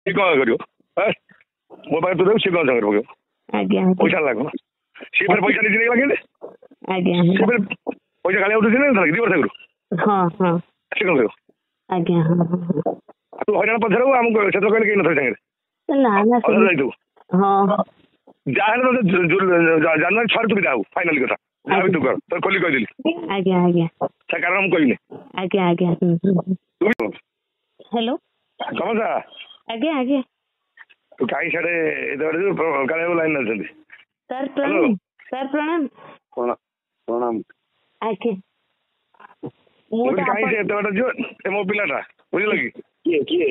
ସିଏ କ'ଣ କରିବ? ମୋ ପାଖରେ ତୁ ଦେବୁ, ସିଏ କ'ଣ ସାଙ୍ଗରେ ପକେଇବ? ଆଜ୍ଞା ପଇସା ଲାଗୁ ନା ସିଏ ଫେରେ ପଇସା ନିଜେ ନେଇଗଲା କେମିତି? ଆଜ୍ଞା ସିଏ ଫେରେ ପଇସା କାଳି ଉଠୁଛି ନା 2 ବର୍ଷ ଆଗରୁ ହଁ ହଁ ସିଏ କ'ଣ କରିବ? ଆଜ୍ଞା ହଁ ତୁ ହଇରାଣ ପଛରେ ଆମକୁ ସେତେବେଳେ କହିଲେ କେହି ନଥାଏ ସାଙ୍ଗରେ ନା ନା ଅଧା ଯାଇଥିବୁ। ହଁ ଯାହାହେଲେ ତତେ ଜାନୁଆରୀ 6ରେ ତୁ ବିଦା ହବୁ, ଫାଇନାଲି କଥା ଯାହା ବି ତୁ କର, ତୋର ଖୋଲି କହିଦେଲି। ଆଜ୍ଞା ଆଜ୍ଞା ସେ କାରଣ ମୁଁ କହିବିନି। ଆଜ୍ଞା ଆଜ୍ଞା ହ୍ୟାଲୋ ସମସ୍ୟା ଆଜ୍ଞା ଆଜ୍ଞା ତୁ କାହିଁ ସିଆଡ଼େ ଏତେ ବାଟ ଯିବୁ? କାଳେ ଲାଇନ୍ ଅଛନ୍ତି। ସାର୍ ପ୍ରଣାମ ସାର୍ ପ୍ରଣାମ ପ୍ରଣାମ। ଆଜ୍ଞା ମୁଁ କାହିଁ ସେ ଏତେ ବାଟ ଯିବ? ଏ ମୋ ପିଲାଟା ବୁଝିଲ କି? କିଏ କିଏ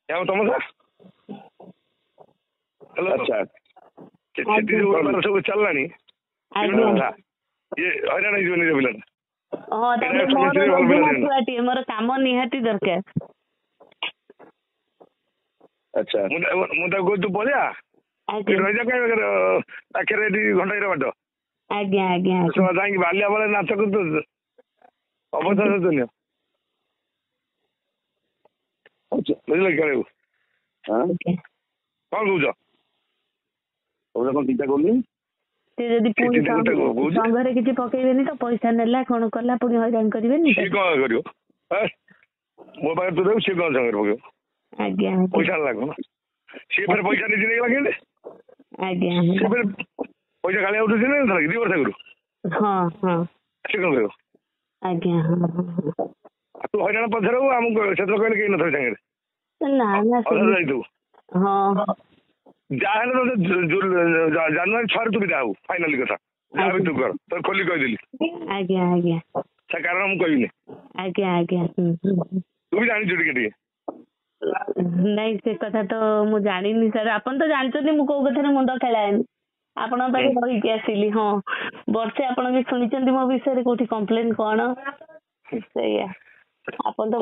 ତମ ସାର୍? ହ୍ୟାଲୋ ଆଚ୍ଛା ସେଠି ଯୋଉ ବେପାର ସବୁ ଚାଲିଲାଣି ଇଏ ହଇରାଣ ହେଇଯିବ ନିଜ ପିଲାଟା। ହଁ ତାପରେ ଛୁଆଟିଏ, ମୋର କାମ ନିହାତି ଦରକାର। ଆଚ୍ଛା ମୁଁ ତାକୁ କହୁଛି ତୁ ପଳେଇଆ, ରହିଯା କାହିଁ ପାଖରେ ଏଠି ଘଣ୍ଟାଇର ବାଟ। ଆଜ୍ଞା ଆଜ୍ଞା ଯାଇକି ବାଲିଆ ବେଳେ ନାଚ କରୁଛୁ ଅବସ୍ଥା ଶୋଚନୀୟ। ବୁଝିଲ କି ଖେଳିବୁ? କ'ଣ କହୁଛ? କଣ ଚିନ୍ତା କରୁନି? ସେ ଯଦି ପୁଣି ସଂଘରେ କିଛି ପକେଇବେନି ତ, ପଇସା ନେଲା କ'ଣ କଲା ପୁଣି ହଇରାଣ କରିବେନି? ସିଏ କ'ଣ କରିବ? ମୋ ପାଖରେ ତୁ ଦେବୁ, ସିଏ କ'ଣ ସାଙ୍ଗରେ ପକେଇବ? ଆଜ୍ଞା ପଇସା ଲାଗୁ ନା ସିଏ ଫେରେ ପଇସା ନିଜେ ନେଇଗଲା କେମିତି? ଆଜ୍ଞା ସିଏ ଫେରେ ପଇସା କାଳିଆ ଉଠୁଛି ନା 2 ବର୍ଷ ଆଗରୁ ହଁ ହଁ ସିଏ କ'ଣ କରିବ? ଆଜ୍ଞା ତୁ ହଇରାଣ ପଛରେ ହବୁ, ଆମକୁ ସେତେବେଳେ କହିଲେ କେହି ନଥାଏ ସାଙ୍ଗରେ ନା ନା ଅଧା ଯାଇଥିବୁ। ହଁ ଯାହାହେଲେ ତତେ ଜାନୁଆରୀ 6ରେ ତୁ ବିଦା ହବୁ, ଫାଇନାଲି କଥା ଯାହା ବି ତୁ କର, ତୋର ଖୋଲି କହିଦେଲି। ଆଜ୍ଞା ଆଜ୍ଞା ସେ କାରଣ ମୁଁ କହିବିନି। ଆଜ୍ଞା ଆଜ୍ଞା ତୁ ବି ଜାଣିଛୁ ଟିକେ ଟିକେ। ନାଇଁ ସେ କଥା ତ ମୁଁ ଜାଣିନି ସାର୍, ଆପଣ ତ ଜାଣିଛନ୍ତି ମୁଁ କୋଉ କଥାରେ ମୁଣ୍ଡ ଖେଳାଏନି। ଆପଣଙ୍କ ପାଖରେ ରହିକି ଆସିଲି। ହଁ ବର୍ଷେ ଆପଣ ବି ଶୁଣିଛନ୍ତି ମୋ ବିଷୟରେ, କୋଉଠି କମ୍ପ୍ଲେନ କ'ଣ ସେଇଆ ଆପଣ ତ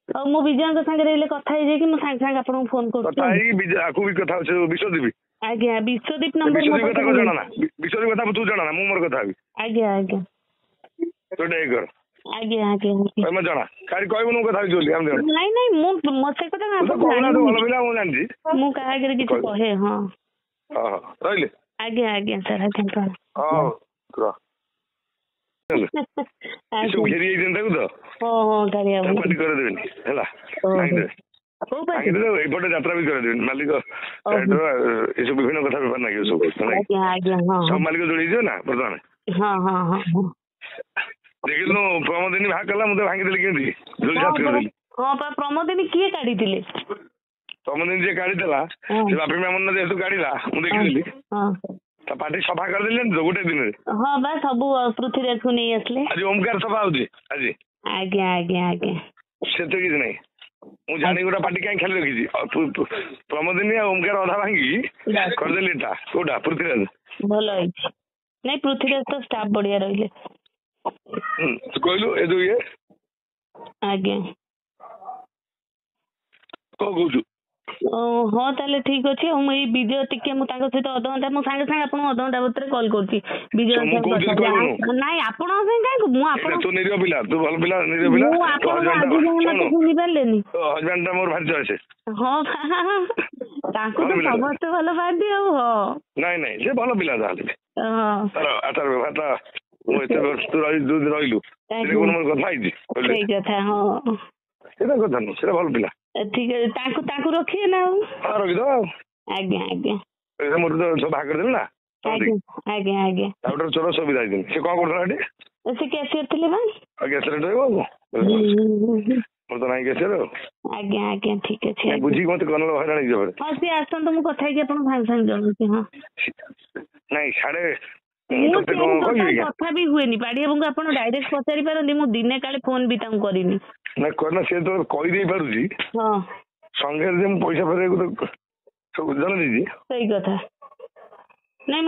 ହଉ ମୁଁ ବିଜୟଙ୍କ ସାଙ୍ଗରେ ହେଲେ କଥା ହେଇଯାଇକି ମୁଁ ସାଙ୍ଗେ ସାଙ୍ଗେ ଆପଣଙ୍କୁ ଫୋନ କରୁଛି। କଥା ବିଶ୍ୱଦୀପ ଆଜ୍ଞା ବିଶ୍ୱଦୀପ ନମ୍ବର କଥା ଜଣା ନା? ବିଶ୍ୱଦୀପ କଥା ତୁ ଜଣା ନା? ମୁଁ ମୋର କଥା ହେବି। ଆଜ୍ଞା ଆଜ୍ଞା ତୁ ଟିକେ କର। ଆଜ୍ଞା ଆଜ୍ଞା ତମେ ଜଣା କାହାରି କହିବୁନି ମୁଁ କଥା ହେଉଛି ବୋଲି। ନାଇଁ ନାଇଁ ମୁଁ ସେ କଥା ଭଲ ପିଲା ମୁଁ ଜାଣିଛି, ମୁଁ କାହା ଆଗରେ କିଛି କହେ। ହଁ ରହିଲି। ଆଜ୍ଞା ଆଜ୍ଞା ସାର୍ ଆଜ୍ଞା ହଉ ରହ। ସବୁ ଘେରି ଯାଇଛନ୍ତି ତାକୁ ତ ପାଟି କରିଦେବେନି ହେଲା, ଭାଙ୍ଗିଦେବେ ଏଇପଟେ ଯାତ୍ରା ବି କରିଦେବେନି। ମାଲିକ ଏସବୁ ବିଭିନ୍ନ କଥା ବେପାର ନାଗିବ ସବୁ। ସବୁ ମାଲିକ ଯୋଡିଯିବ ନା ବର୍ତ୍ତମାନ। ଦେଖିଲୁ ପ୍ରମୋଦିନୀ ଭାଗ କଲା, ମୁଁ ତ ଭାଙ୍ଗିଦେଲି କେମିତି କରିଦେଲି। ହଁ ପ୍ରମୋଦିନୀ କିଏ କାଢିଥିଲେ? ପ୍ରମୋଦିନୀ ଯିଏ କାଢିଥିଲା ସେ ବାପି ମାମୁନ ଯେହେତୁ କାଢିଲା ମୁଁ ଦେଖିଦେଲି, ତା ପାଟି ସଫା କରିଦେଲି ତ ଗୋଟେ ଦିନରେ। ହଁ ବା ସବୁ ପୃଥ୍ୱୀରାଜକୁ ନେଇ ଆସିଲେ। ଆଜି ଓମକାର ସଫା ହଉଛି ଆଜି। ଆଜ୍ଞା ଆଜ୍ଞା ଆଜ୍ଞା ସେତେ କିଛି ନାହିଁ, ମୁଁ ଜାଣି ଗୋଟେ ପାଟି କାହିଁ ଖାଲି ରଖିଛି। ପ୍ରମୋଦିନୀ ଆଉ ଓମକାର ଅଧା ଭାଙ୍ଗି କରିଦେଲି ଏଟା କୋଉଟା ପୃଥ୍ୱୀରାଜ। ଭଲ ହେଇଛି। ନାଇଁ ପୃଥ୍ୱୀରାଜ ତ ଷ୍ଟାଫ୍ ବଢିଆ ରହିଲେ। ତୁ କହିଲୁ ଏ ଯୋଉ ଇଏ ଆଜ୍ଞା କ'ଣ କହୁଛୁ? ହଁ ତାହେଲେ ଠିକ ଅଛି। ଆଉ ମୁଁ ଏଇ ବିଜୟ ଟିକେ ମୁଁ ତାଙ୍କ ସହିତ ଅଧଘଣ୍ଟା ମୁଁ ସାଙ୍ଗେ ସାଙ୍ଗେ ଆପଣଙ୍କୁ ଅଧଘଣ୍ଟା ଭିତରେ କଲ୍ କରୁଛି। ବିଜୟ ନାଇଁ ଆପଣଙ୍କ ସାଙ୍ଗେ କାହିଁକି ମୁଁ ଆପଣ ତୁ ନିରୀହ ପିଲା, ତୁ ଭଲ ପିଲା, ନିରୀହ ପିଲା। ମୁଁ ଆପଣଙ୍କୁ ଆଜି ଯାଏଁ ମତେ ଶୁଣି ପାରିଲେନି। ହଜବେଣ୍ଡ ଟା ମୋର ଭାରି ଚଏସ୍। ହଁ ତାଙ୍କୁ ତ ସମସ୍ତେ ଭଲ ପାଆନ୍ତି ଆଉ। ହଁ ନାଇଁ ନାଇଁ ସେ ଭଲ ପିଲା ଯାହାହେଲେ ତାର ଆଚାର ବ୍ୟବହାରଟା ମୁଁ ଏତେ ବର୍ଷ ତୁ ରହିଲୁ ମୋର କଥା ହେଇଛି ସେଇ କଥା। ହଁ ସେଟା କଥା ନୁହଁ, ସେଟା ଭଲ ପିଲା। ଠିକ ଅଛି ତାଙ୍କୁ ରଖିବେ ନା ଆଉ। ରଖିଦବା ଆଉ। ଆଜ୍ଞା ଆଜ୍ଞା ମୋର ତ ସବୁ ଭାଗ କରିଦେଲି ନା। ଆଜ୍ଞା ଆଜ୍ଞା ତାପରେ ଚୋର ସୁବିଧା ହେଇଛନ୍ତି। ସେ କ'ଣ କରୁଥିଲା ଏଠି? ସେ କ୍ୟାସିୟର ଥିଲେ ବା। କ୍ୟାସିୟର ରହିବ ଆଉ ମୋର ତ ନାହିଁ କ୍ୟାସିୟର ଆଉ। ଆଜ୍ଞା ଆଜ୍ଞା ଠିକ ଅଛି ବୁଝିକି ମତେ କଣ ହଇରାଣ ହେଇଯିବ। ହଁ ସିଏ ଆସନ୍ତୁ, ମୁଁ କଥା ହେଇକି ଆପଣଙ୍କୁ ସାଙ୍ଗେ ସାଙ୍ଗେ ଜଣଉଛି। ହଁ ନାଇଁ ସାଡେ କଥା ବି ହୁଏନି। ପାଢୀ ବାବୁଙ୍କୁ ଆପଣ ଡାଇରେକ୍ଟ ପଚାରି ପାରନ୍ତି, ମୁଁ ଦିନେ କାଳେ ଫୋନ ବି ତାଙ୍କୁ କରିନି। ନା ସେ ତ କହିଦେଇ ପାରୁଛି ସଂଘରେ ଯେ ମୁଁ ପଇସା ଫେରେଇବାକୁ ତ ସବୁ ଜଣେଇ ଦେଇଛି। ସେଇ କଥା ନାଇଁ